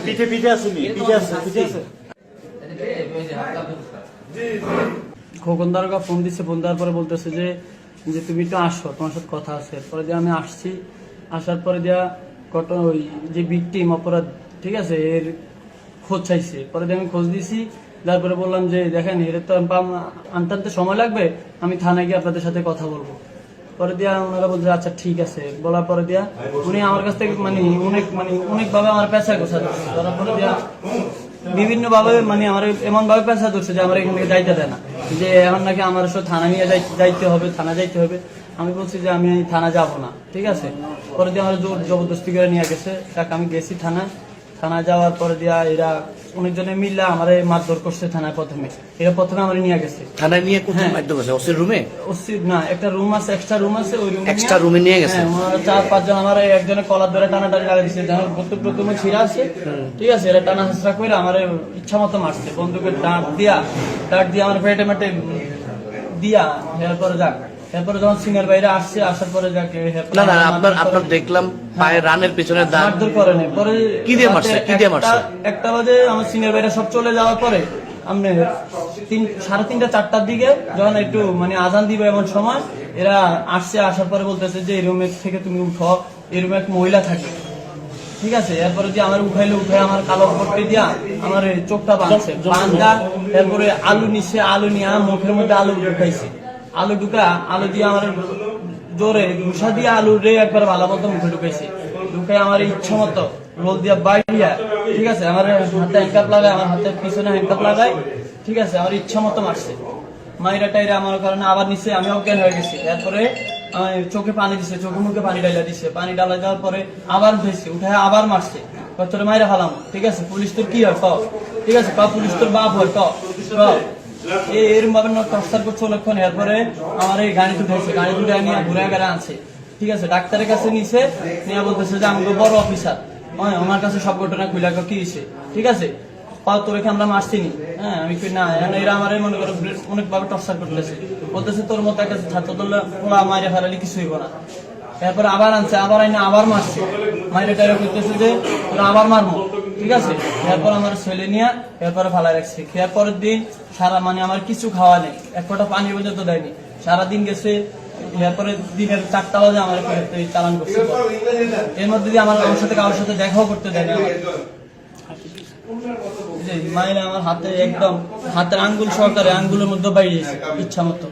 পিঠে পিঠে আসুনি পিঠে আছে পিঠে আছে। খোকন দারোগা ফোন দিচ্ছে, ফোন দেওয়ার পরে বলতেছে যে তুমি একটু আসো, তোমার সাথে কথা আছে। পরে দিয়ে আমি আসছি, আসার পরে দিয়া ওই যে ভিকটিম অপরাধ, ঠিক আছে, এর খোঁজ চাইছে। পরে দিয়ে আমি খোঁজ দিছি, তারপরে বললাম যে দেখেন এর তো আনতে আনতে সময় লাগবে, আমি থানায় গিয়ে আপনাদের সাথে কথা বলবো। পরে দিয়া ওনারা বলছে আচ্ছা ঠিক আছে। বলার পরে দিয়া উনি আমার কাছ থেকে অনেকভাবে আমার পেশায় গোছা দিচ্ছে। ধরার পরে দিয়া বিভিন্ন ভাবে আমার এমন ভাবে পেশা ধরছে যে আমার এখান থেকে যাইতে দেয় না, যে এখন নাকি আমার সাথে থানা নিয়ে যাইতে হবে, থানা যাইতে হবে। আমি বলছি যে আমি থানা যাব না, ঠিক আছে। পরে দিয়ে আমার জোর জবরদস্তি করে নিয়ে গেছে। আমি গেছি থানায় যাওয়ার পরে দিয়া এরা অনেকজনে মিললে আমার মারধর করছে থানায়। প্রথমে আমার নিয়ে গেছে থানায় নিয়ে কোথায় মারধর করছে? ওসির রুমে? ওসির না, একটা রুম আছে, এক্সট্রা রুম আছে, ওই রুমে এক্সট্রা রুমে নিয়ে গেছে। 4-5 জন আমার একজনের কলার ধরে টানাটানি লাগা দিচ্ছে, যেন প্রথমে ছিঁড়া আছে, ঠিক আছে। এরা টানা হাসরা করে আমার ইচ্ছা মতো মারছে, বন্দুকের ডাক দিয়া আমার পেটে মেটে দিয়া। এরপরে যখন সিনিয়র বাইরে আসছে, আসার পরে যাকে না আপনার দেখলাম পায়ে রানের পিছনে মারধর করে নেই। পরে কি দিয়ে মারছে? 1টা বাজে আমার সিনিয়র বাইরে সব চলে যাওয়ার পরে আপনি 3:30-4টার দিকে যখন একটু আজান দিবে এমন সময় এরা আসছে। আসার পরে বলতেছে যে এই রুমের থেকে তুমি উঠো, এই রুমে এক মহিলা থাকে, ঠিক আছে। এরপরে যে আমার উঠে আমার কালো পট্টি দিয়া আমার চোখটা বাঁধছে, এরপরে আলু নিচ্ছে, আলু নিয়ে মুখের মধ্যে আলু ঢুকাইছে। আলু দিয়ে আমার জোরে ঘুষা দিয়ে আলু রে একবার ভালো মতো মুখে ঢুকাইছে। ঢুকে আমার ইচ্ছা মতো রোল দিয়া বাইরিয়া, ঠিক আছে, আমার হাতে হ্যান্ডকাপ লাগায়, আমার হাতের পিছনে হ্যান্ডকাপ লাগায়, ঠিক আছে। আমার ইচ্ছা মতো মারছে, মাইরা টাইরা আমার কারণে আবার নিচে আমি অজ্ঞান হয়ে গেছি। এরপরে চোখে পানি দিছে, চোখে মুখে পানি ডালা দিছে। পানি ডালা দেওয়ার পরে আবার উঠেছে, উঠে আবার মারছে। তোরে মাইরা ফেলাম, ঠিক আছে। পুলিশ তোর কি হয় ক, ঠিক আছে, পুলিশ তোর বাপ হয় ক। এরকম ভাবে টর্চার করছে লক্ষণ। এরপরে আমার এই গাড়ি উঠেছে, গাড়ি উঠে নিয়ে ঘুরে গাড়ি আনছে, ঠিক আছে। ডাক্তারের কাছে নিছে, নিয়ে বলতেছে যে আমাকে বড় অফিসার, ওনার কাছে সব ঘটনা খুলে কি হয়েছে, ঠিক আছে। তোর এখানে আমরা মারছি নি, হ্যাঁ। আমি না, এরা আমার মনে করো অনেক ভাবে টর্চার করতেছে, বলতেছে তোর মতো একটা ছাত্র দলে ওরা মাইরে ফেলালি কিছু হইব না। এরপরে আবার আনছে, আবার আইনে আবার মারছে, মাইরে টাইরে করতেছে যে তোরা আবার মারবো, ঠিক আছে। এরপর আমার ছেলে নিয়ে এরপরে ফালাই রাখছে। খেয়ার পরের দিন সারা আমার কিছু খাওয়া নেই, এক ফোঁটা পানি পর্যন্ত দেয়নি, সারাদিন গেছে। এরপরে দিনের 4টা বাজে আমার চালান করছে। এর মধ্যে দিয়ে আমার সাথে কারোর সাথে দেখাও করতে দেয় না। মাইনে আমার হাতে একদম হাতের আঙ্গুল সহকারে আঙ্গুলের মধ্যে বাইরে ইচ্ছা মতো।